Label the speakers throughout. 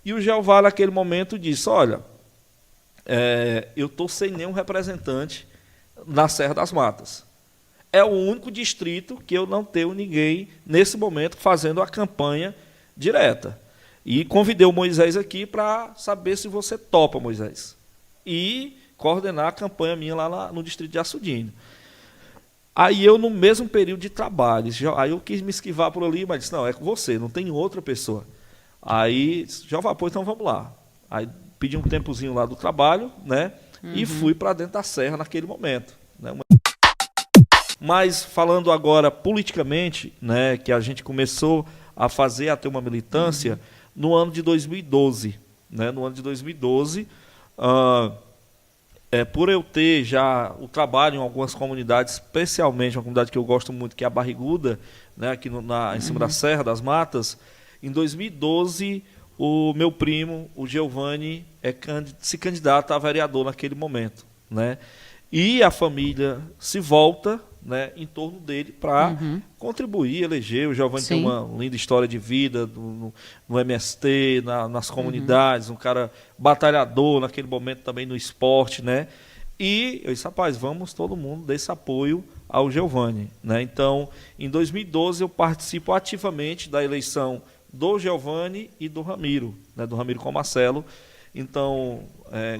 Speaker 1: E o Jeová, naquele momento, disse, olha, eu estou sem nenhum representante na Serra das Matas. É o único distrito que eu não tenho ninguém, nesse momento, fazendo a campanha direta. E convidei o Moisés aqui para saber se você topa, Moisés. E coordenar a campanha minha lá no distrito de Açudinho. Aí eu, no mesmo período de trabalho, aí eu quis me esquivar por ali, mas disse, não, é com você, não tem outra pessoa. Aí, Jeová, pois então vamos lá. Aí pedi um tempozinho lá do trabalho, né? E fui para dentro da serra naquele momento. Né? Mas falando agora politicamente, né, que a gente começou a ter uma militância no ano de 2012. Né? No ano de 2012, por eu ter já o trabalho em algumas comunidades, especialmente uma comunidade que eu gosto muito, que é a Barriguda, né, aqui em cima da Serra das Matas, em 2012, o meu primo, o Giovanni, se candidata a vereador naquele momento. Né? E a família se volta, né, em torno dele para contribuir, eleger. O Giovanni tem uma linda história de vida no MST, nas comunidades, um cara batalhador naquele momento também no esporte, né? E eu disse, rapaz, vamos todo mundo dar esse apoio ao Giovanni. Né? Então, em 2012, eu participo ativamente da eleição do Giovanni e do Ramiro, né? Do Ramiro com o Marcelo. Então,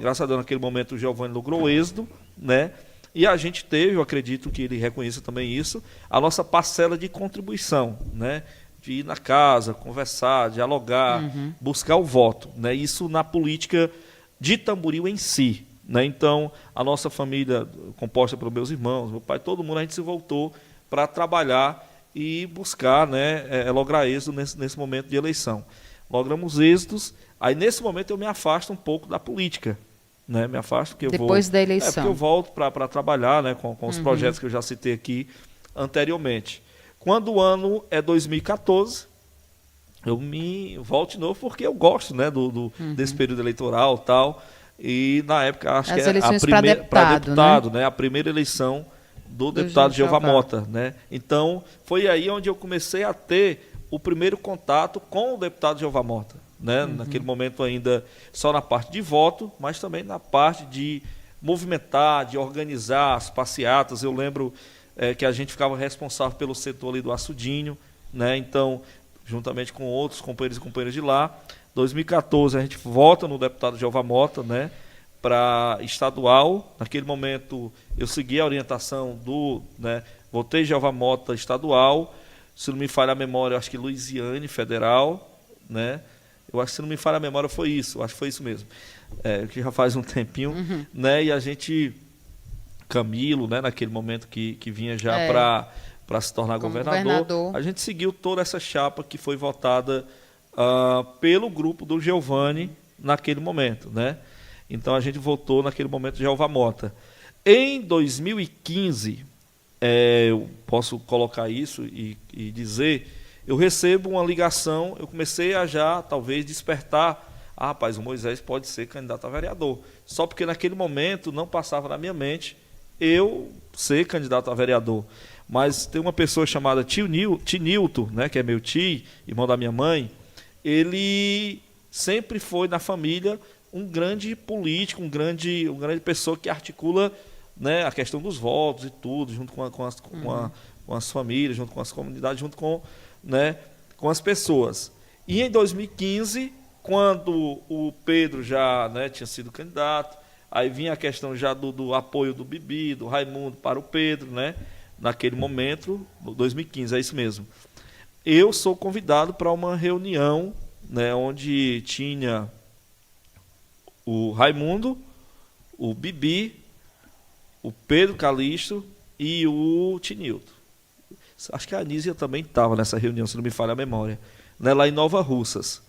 Speaker 1: graças a Deus, naquele momento, o Giovanni logrou o êxito, né? E a gente teve, eu acredito que ele reconheça também isso, a nossa parcela de contribuição, né? De ir na casa, conversar, dialogar, buscar o voto. Né? Isso na política de Tamboril em si. Né? Então, a nossa família, composta pelos meus irmãos, meu pai, todo mundo, a gente se voltou para trabalhar e buscar, né, lograr êxito nesse momento de eleição. Logramos êxitos, aí nesse momento eu me afasto um pouco da política. Né? Me afasto porque
Speaker 2: depois da eleição.
Speaker 1: Porque eu volto para trabalhar, né, com os projetos que eu já citei aqui anteriormente. Quando o ano é 2014, eu me volto de novo porque eu gosto, né, desse período eleitoral e tal. E na época, acho que é a primeira para deputado, né? A primeira eleição do deputado Jeová Mota. Né? Então, foi aí onde eu comecei a ter o primeiro contato com o deputado Jeová Mota. Né? Naquele momento ainda só na parte de voto, mas também na parte de movimentar, de organizar as passeatas. Eu lembro que a gente ficava responsável pelo setor ali do Açudinho, né? Então, juntamente com outros companheiros e companheiras de lá. 2014 a gente volta no deputado Jeová Mota, né? Para estadual. Naquele momento eu segui a orientação né? Votei Jeová Mota estadual. Se não me falha a memória, acho que Luiziane federal, né? Eu acho que, se não me falha a memória, foi isso. Acho que foi isso mesmo. Que já faz um tempinho. Né? E a gente, Camilo, né, naquele momento que vinha já para se tornar governador, a gente seguiu toda essa chapa que foi votada pelo grupo do Giovanni naquele momento. Né? Então, a gente votou naquele momento Jeová Mota. Em 2015, eu posso colocar isso e dizer... Eu recebo uma ligação, eu comecei a já, talvez, despertar. Rapaz, o Moisés pode ser candidato a vereador. Só porque naquele momento não passava na minha mente eu ser candidato a vereador. Mas tem uma pessoa chamada Tio Nilton, né, que é meu tio, irmão da minha mãe. Ele sempre foi na família um grande político, uma grande pessoa que articula, né, a questão dos votos e tudo, junto com as famílias, junto com as comunidades, junto com... Né, com as pessoas. E em 2015, quando o Pedro já, né, tinha sido candidato, aí vinha a questão já do apoio do Bibi, do Raimundo para o Pedro, né, naquele momento, 2015, é isso mesmo. Eu sou convidado para uma reunião, né, onde tinha o Raimundo, o Bibi, o Pedro Calixto e o Tinilton. Acho que a Anísia também estava nessa reunião, se não me falha a memória, né, lá em Nova Russas.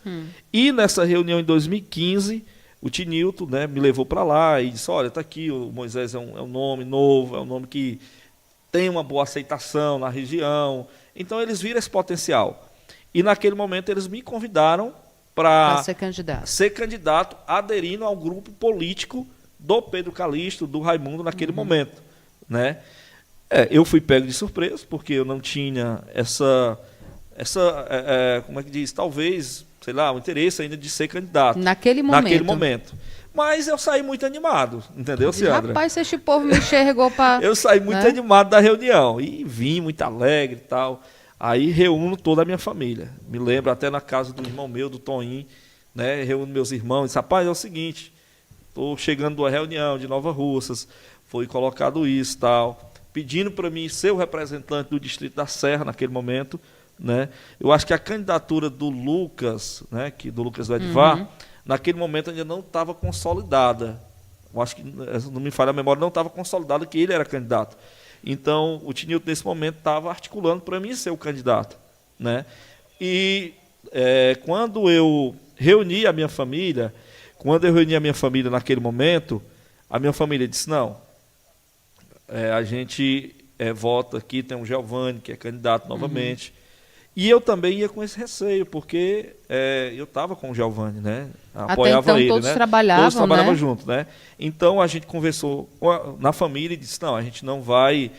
Speaker 1: E nessa reunião em 2015, o Tinilton, né, me levou para lá e disse, olha, está aqui, o Moisés é um nome novo, é um nome que tem uma boa aceitação na região. Então, eles viram esse potencial. E naquele momento, eles me convidaram para ser candidato, aderindo ao grupo político do Pedro Calixto, do Raimundo, naquele momento. Né? Eu fui pego de surpresa, porque eu não tinha como é que diz, talvez, sei lá, o interesse ainda de ser candidato.
Speaker 2: Naquele
Speaker 1: momento. Mas eu saí muito animado, entendeu, Ciandra?
Speaker 2: Rapaz, se este povo me enxergou para...
Speaker 1: Eu saí muito animado da reunião e vim muito alegre e tal. Aí reúno toda a minha família. Me lembro até na casa do irmão meu, do Toninho, né? Reúno meus irmãos e disse, rapaz, é o seguinte, estou chegando de uma reunião de Nova Russas, foi colocado isso e tal, pedindo para mim ser o representante do Distrito da Serra naquele momento, né? Eu acho que a candidatura do Lucas, né, do Lucas do Edvar, naquele momento ainda não estava consolidada. Eu acho que, não me falha a memória, não estava consolidada que ele era candidato. Então, o Tinilton, nesse momento, estava articulando para mim ser o candidato, né? E quando eu reuni a minha família, naquele momento, a minha família disse, não, a gente vota aqui, tem um Giovanni, que é candidato novamente. E eu também ia com esse receio, porque eu estava com o Giovanni, né? Apoiava
Speaker 2: até então,
Speaker 1: ele,
Speaker 2: todos
Speaker 1: né?
Speaker 2: trabalhavam, né?
Speaker 1: Juntos, né? Então a gente conversou na família e disse, não, a gente não vai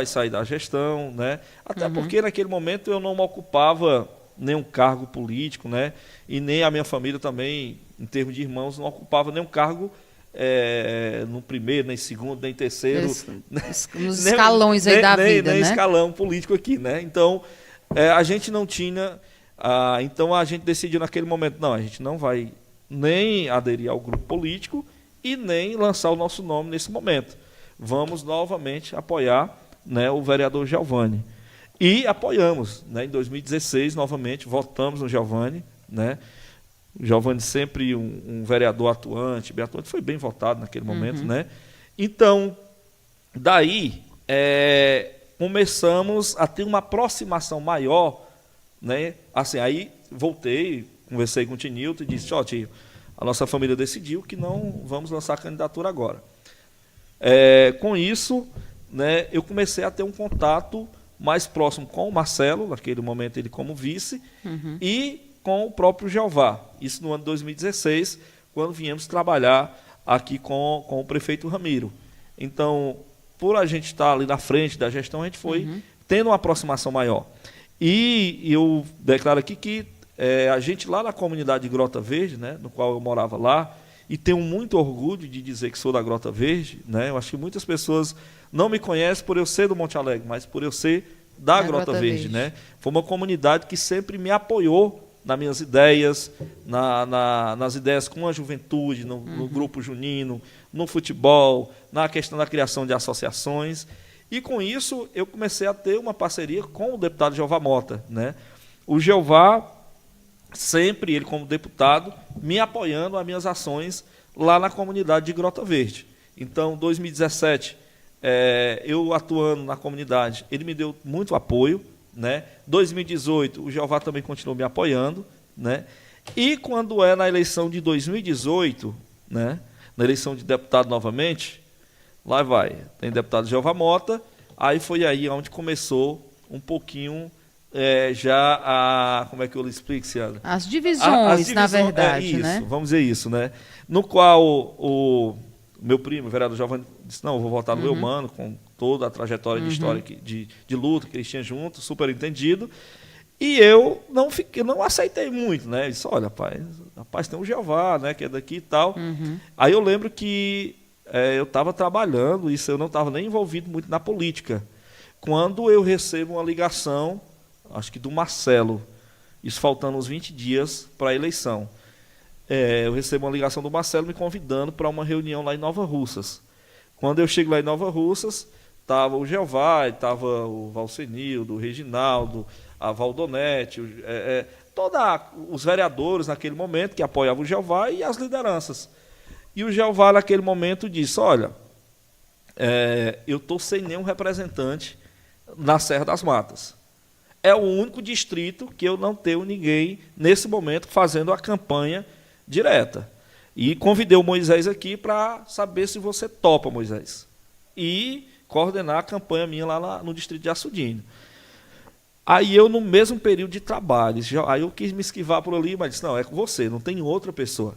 Speaker 1: sair da gestão, né? Até porque naquele momento eu não me ocupava nenhum cargo político, né? E nem a minha família também, em termos de irmãos, não ocupava nenhum cargo no primeiro, nem segundo, nem terceiro.
Speaker 2: Nos escalões aí da vida,
Speaker 1: nem
Speaker 2: né?
Speaker 1: escalão político aqui, né? Então, a gente não tinha... então, a gente decidiu naquele momento, não, a gente não vai nem aderir ao grupo político e nem lançar o nosso nome nesse momento. Vamos novamente apoiar, né, o vereador Giovanni. E apoiamos, né, em 2016, novamente, votamos no Giovanni, né? O Giovanni sempre um vereador atuante, bem atuante, foi bem votado naquele momento, né? Então, daí, começamos a ter uma aproximação maior, né? Assim, aí voltei, conversei com o Tinilton e disse, ó, tio, a nossa família decidiu que não vamos lançar a candidatura agora. Com isso, né, eu comecei a ter um contato mais próximo com o Marcelo, naquele momento ele como vice, e com o próprio Jeová. Isso no ano de 2016, quando viemos trabalhar aqui com o prefeito Ramiro. Então, por a gente estar ali na frente da gestão, a gente foi tendo uma aproximação maior. E eu declaro aqui que a gente lá na comunidade de Grota Verde, né, no qual eu morava lá, e tenho muito orgulho de dizer que sou da Grota Verde, né, eu acho que muitas pessoas não me conhecem por eu ser do Monte Alegre, mas por eu ser da Grota Verde, né? Foi uma comunidade que sempre me apoiou nas minhas ideias, nas ideias com a juventude, no grupo junino, no futebol, na questão da criação de associações. E com isso eu comecei a ter uma parceria com o deputado Jeová Mota, né? O Jeová, sempre ele como deputado, me apoiando as minhas ações lá na comunidade de Grota Verde. Então, 2017, eu atuando na comunidade, ele me deu muito apoio, né? 2018, o Jeová também continuou me apoiando, né? E quando na eleição de 2018, né? Na eleição de deputado novamente, lá tem deputado Jeová Mota, aí foi aí onde começou um pouquinho como é que eu lhe explico, Ciara?
Speaker 2: As divisões, na verdade,
Speaker 1: isso,
Speaker 2: né?
Speaker 1: Vamos dizer isso, né? No qual o meu primo, o vereador Giovanni, disse, não, eu vou votar no meu mano, com toda a trajetória de história de luta que eles tinham junto, super entendido. E eu não aceitei muito, né? Eu disse, olha, rapaz, tem o Jeová, né, que é daqui e tal. Aí eu lembro que eu estava trabalhando, isso eu não estava nem envolvido muito na política. Quando eu recebo uma ligação, acho que do Marcelo, isso faltando uns 20 dias para a eleição. Eu recebo uma ligação do Marcelo me convidando para uma reunião lá em Nova Russas. Quando eu chego lá em Nova Russas, estava o Jeová, estava o Valcenildo, o Reginaldo, a Valdonete, todos os vereadores naquele momento que apoiavam o Jeová e as lideranças. E o Jeová naquele momento disse, olha, eu estou sem nenhum representante na Serra das Matas. É o único distrito que eu não tenho ninguém, nesse momento, fazendo a campanha direta. E convidei o Moisés aqui para saber se você topa, Moisés. E coordenar a campanha minha lá no distrito de Açudinho. Aí eu, no mesmo período de trabalho, aí eu quis me esquivar por ali, mas disse, não, é com você, não tem outra pessoa.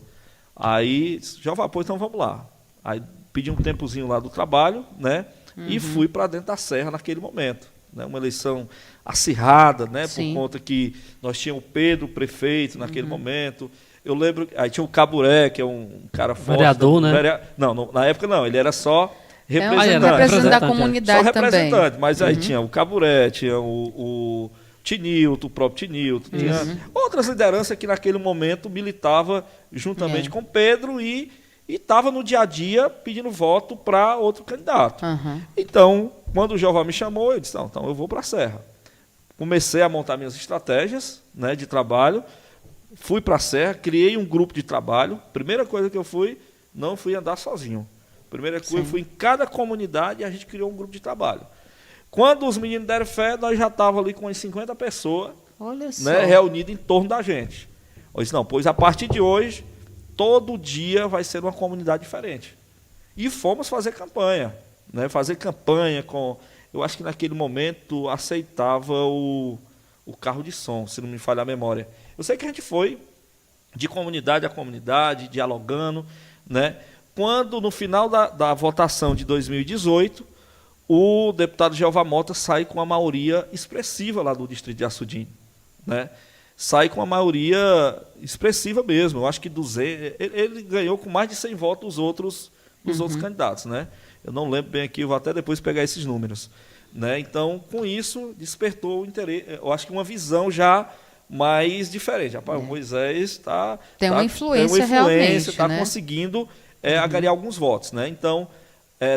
Speaker 1: Aí, Jeová, pô, então vamos lá. Aí pedi um tempozinho lá do trabalho, né? E fui para dentro da serra naquele momento, né? Uma eleição acirrada, né?
Speaker 2: Sim.
Speaker 1: Por conta que nós tínhamos o Pedro, prefeito, naquele momento. Eu lembro, aí tinha o Caburé, que é um cara forte.
Speaker 3: Vereador, né?
Speaker 1: Não, na época não, ele era só representante.
Speaker 2: Era representante da comunidade
Speaker 1: só representante,
Speaker 2: também.
Speaker 1: mas aí tinha o Caburé, tinha o Tinilton, o próprio Tinilton, tinha outras lideranças que naquele momento militava juntamente com Pedro e estava no dia a dia pedindo voto para outro candidato. Então, quando o Jeová me chamou, eu disse, não, então eu vou para a Serra. Comecei a montar minhas estratégias, né, de trabalho, fui para a Serra, criei um grupo de trabalho. Primeira coisa que eu não fui andar sozinho. Primeira coisa, eu fui em cada comunidade e a gente criou um grupo de trabalho. Quando os meninos deram fé, nós já estávamos ali com umas 50 pessoas, né, reunidas em torno da gente. Eu disse, não, pois a partir de hoje, todo dia vai ser uma comunidade diferente. E fomos fazer campanha, né, com... Eu acho que naquele momento aceitava o carro de som, se não me falha a memória. Eu sei que a gente foi de comunidade a comunidade, dialogando, né? Quando, no final da votação de 2018, o deputado Jeová Mota sai com uma maioria expressiva lá do distrito de Açudim, né? Sai com uma maioria expressiva mesmo. Eu acho que ele ganhou com mais de 100 votos os outros candidatos, né? Eu não lembro bem aqui, eu vou até depois pegar esses números, né? Então, com isso, despertou o interesse. Eu acho que uma visão já mais diferente. Rapaz, o Moisés
Speaker 2: tem uma influência realmente,
Speaker 1: está
Speaker 2: né?
Speaker 1: conseguindo angariar alguns votos, né? Então,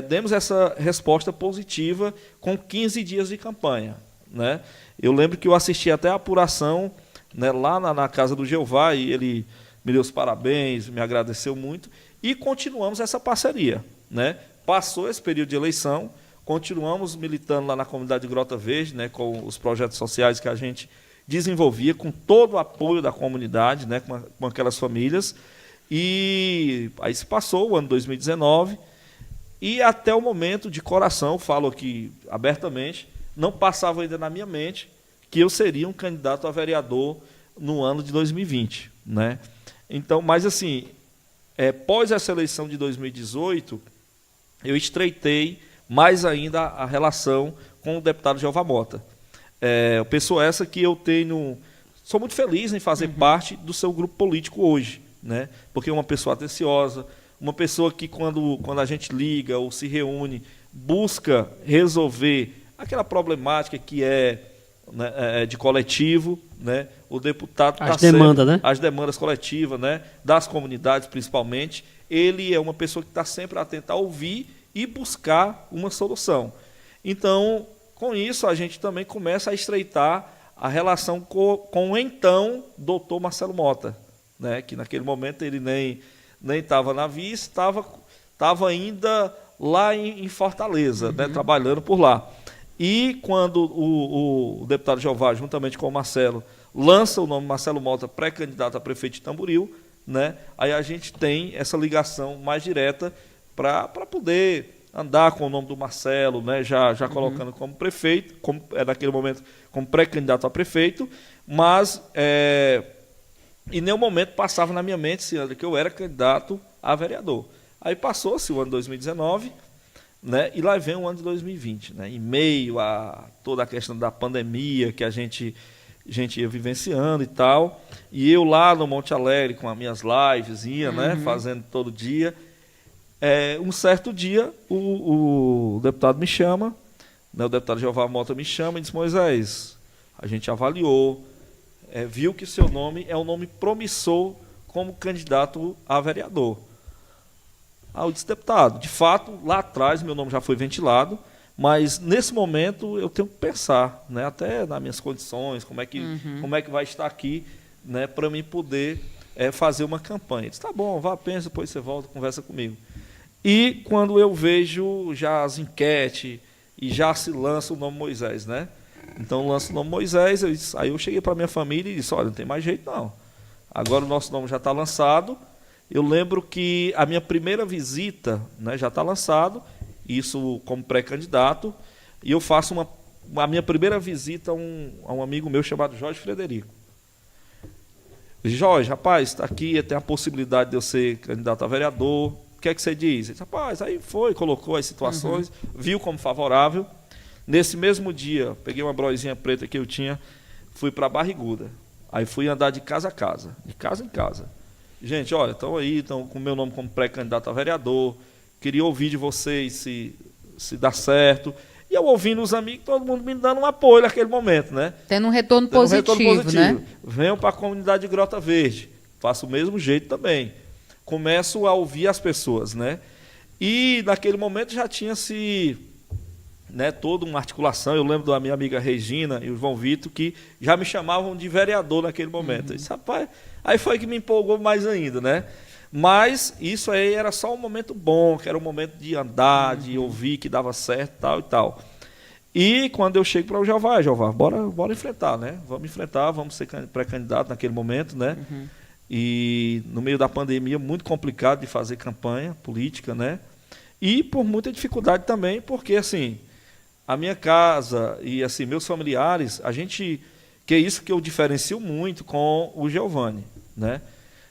Speaker 1: demos essa resposta positiva com 15 dias de campanha, né? Eu lembro que eu assisti até a apuração, né, lá na casa do Jeová, e ele me deu os parabéns, me agradeceu muito, e continuamos essa parceria, né? Passou esse período de eleição, continuamos militando lá na comunidade de Grota Verde, né, com os projetos sociais que a gente desenvolvia, com todo o apoio da comunidade, né, com aquelas famílias. E aí se passou o ano 2019, e até o momento, de coração, falo aqui abertamente, não passava ainda na minha mente que eu seria um candidato a vereador no ano de 2020. Né? Então, mas assim, pós essa eleição de 2018, eu estreitei mais ainda a relação com o deputado Jeová Mota. Pessoa essa que eu sou muito feliz em fazer parte do seu grupo político hoje, né? Porque é uma pessoa atenciosa, uma pessoa que quando a gente liga ou se reúne, busca resolver aquela problemática que né, de coletivo, né? O deputado
Speaker 3: as demandas, né?
Speaker 1: As demandas coletivas, né? Das comunidades principalmente. Ele é uma pessoa que está sempre atenta a ouvir e buscar uma solução. Então, com isso, a gente também começa a estreitar a relação com o então doutor Marcelo Mota, né? Que naquele momento ele nem estava na vice, estava ainda lá em Fortaleza, né? Trabalhando por lá. E quando o deputado Jeová, juntamente com o Marcelo, lança o nome Marcelo Mota, pré-candidato a prefeito de Tamboril, né? Aí a gente tem essa ligação mais direta para poder andar com o nome do Marcelo, né? já colocando como prefeito, naquele momento como pré-candidato a prefeito, mas em nenhum momento passava na minha mente, senhora, que eu era candidato a vereador. Aí passou-se o ano 2019, né? E lá vem o ano de 2020, né? Em meio a toda a questão da pandemia que a gente ia vivenciando e tal, e eu lá no Monte Alegre com as minhas lives, né? Fazendo todo dia. Um certo dia o deputado me chama, né? O deputado Jeová Mota me chama e diz: Moisés, a gente avaliou, viu que seu nome é um nome promissor como candidato a vereador. Eu disse: deputado, de fato, lá atrás meu nome já foi ventilado, mas nesse momento eu tenho que pensar, né, até nas minhas condições, como é que vai estar aqui, né, para mim poder fazer uma campanha. Ele disse: tá bom, vá, pensa, depois você volta, conversa comigo. E quando eu vejo já as enquetes e já se lança o nome Moisés, né? Então lança o nome Moisés, aí eu cheguei para minha família e disse: olha, não tem mais jeito não. Agora o nosso nome já está lançado. Eu lembro que a minha primeira visita, né, já está lançado, isso como pré-candidato, e eu faço a minha primeira visita a um amigo meu chamado Jorge Frederico. Eu disse: Jorge, rapaz, está aqui, tem a possibilidade de eu ser candidato a vereador, o que é que você diz? Ele disse: rapaz, aí colocou as situações, viu como favorável, Nesse mesmo dia, peguei uma broizinha preta que eu tinha, fui para Barriguda. Aí fui andar de casa a casa, de casa em casa. Gente, olha, estão com o meu nome como pré-candidato a vereador, queria ouvir de vocês se dá certo. E eu ouvindo os amigos, todo mundo me dando um apoio naquele momento, né?
Speaker 2: Tendo um retorno positivo, né?
Speaker 1: Venham para a comunidade de Grota Verde. Faço o mesmo jeito também. Começo a ouvir as pessoas, né? E naquele momento já tinha toda uma articulação. Eu lembro da minha amiga Regina e o João Vitor, que já me chamavam de vereador naquele momento. Eu disse, rapaz, aí foi que me empolgou mais ainda, né? Mas isso aí era só um momento bom, que era um momento de andar, de ouvir que dava certo, tal e tal. E quando eu chego para o Jeová, bora enfrentar, né? Vamos enfrentar, vamos ser pré-candidato naquele momento, né? E no meio da pandemia, muito complicado de fazer campanha política, né? E por muita dificuldade também, porque assim, a minha casa e assim, meus familiares, que é isso que eu diferencio muito com o Giovanni, né?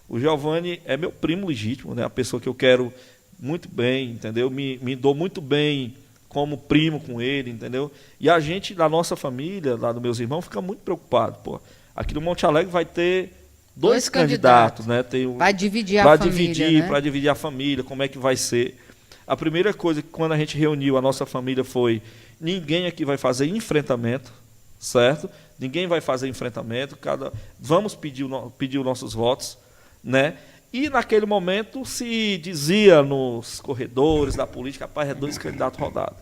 Speaker 1: O Giovanni é meu primo legítimo, né? A pessoa que eu quero muito bem, entendeu? Me dou muito bem como primo com ele, entendeu? E a gente, da nossa família, lá dos meus irmãos, fica muito preocupado, pô. Aqui no Monte Alegre vai ter dois candidatos, né?
Speaker 2: Vai dividir a família, né?
Speaker 1: Para dividir a família, como é que vai ser? A primeira coisa que quando a gente reuniu a nossa família foi: ninguém aqui vai fazer enfrentamento, certo? Ninguém vai fazer enfrentamento, vamos pedir os nossos votos, né? E naquele momento se dizia nos corredores da política, rapaz, é 2 candidatos rodados.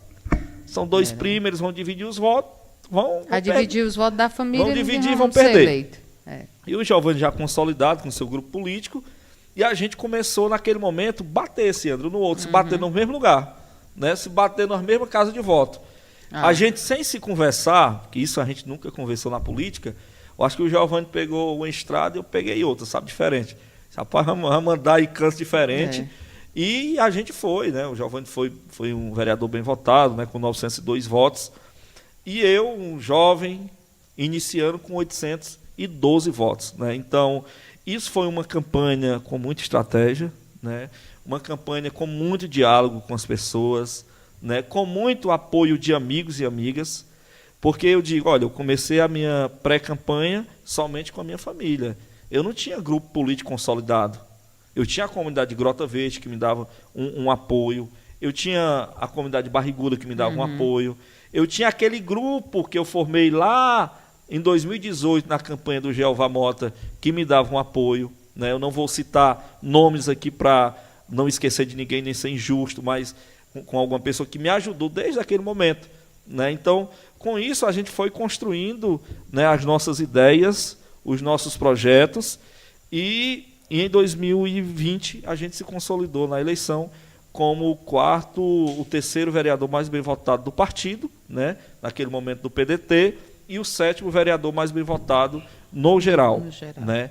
Speaker 1: São 2 primos, eles vão dividir os votos, vão
Speaker 2: dividir os votos da família,
Speaker 1: vão dividir e vão perder. E o Giovanni já consolidado com seu grupo político, e a gente começou naquele momento bater esse Andro no outro, se bater no mesmo lugar, né? Se bater na mesma casa de voto. A gente sem se conversar, que isso a gente nunca conversou na política, eu acho que o Giovanni pegou uma estrada e eu peguei outra, sabe, diferente. Rapaz, vamos andar em cantos diferentes. E a gente foi, né? O Giovanni foi um vereador bem votado, né? Com 902 votos. E eu, um jovem, iniciando com 812 votos, né? Então, isso foi uma campanha com muita estratégia, né? Uma campanha com muito diálogo com as pessoas, né? Com muito apoio de amigos e amigas. Porque eu digo, olha, eu comecei a minha pré-campanha somente com a minha família. Eu não tinha grupo político consolidado. Eu tinha a comunidade de Grota Verde, que me dava um apoio. Eu tinha a comunidade de Barriguda, que me dava um apoio. Eu tinha aquele grupo que eu formei lá em 2018, na campanha do Jeová Mota, que me dava um apoio, né? Eu não vou citar nomes aqui para não esquecer de ninguém, nem ser injusto, mas com alguma pessoa que me ajudou desde aquele momento, né? Então, com isso, a gente foi construindo, né, as nossas ideias, os nossos projetos, e em 2020 a gente se consolidou na eleição como o terceiro vereador mais bem votado do partido, né, naquele momento do PDT, e o 7º vereador mais bem votado no geral. Né?